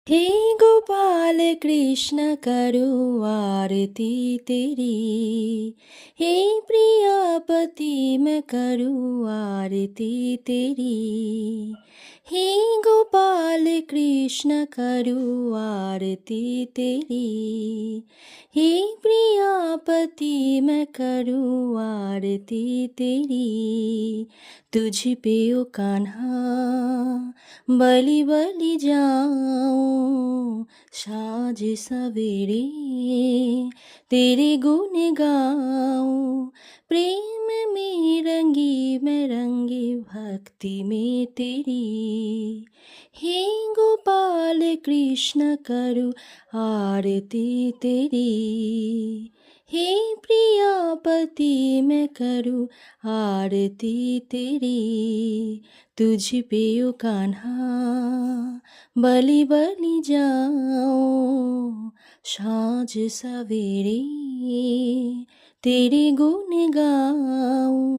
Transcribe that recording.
हे गोपाल कृष्ण करो आरती तेरी। हे प्रियापति मैं करूँ आरती तेरी। हे गोपाल कृष्ण करूँ आरती तेरी। हे प्रियापति मैं करूँ आरती तेरी। तुझ पे ओ कान्हा बलि बलि जाऊं साँझ सवेरे तेरे गुण गाऊं। प्रेम में रंगी मैं रंगी भक्ति में तेरी। हे गोपाल कृष्ण करूँ आरती तेरी। हे प्रियापति मैं करूँ आरती तेरी। तुझ पे ओ कान्हा बलि बलि जाऊं साँझ सवेरे तेरे गुण गाऊं।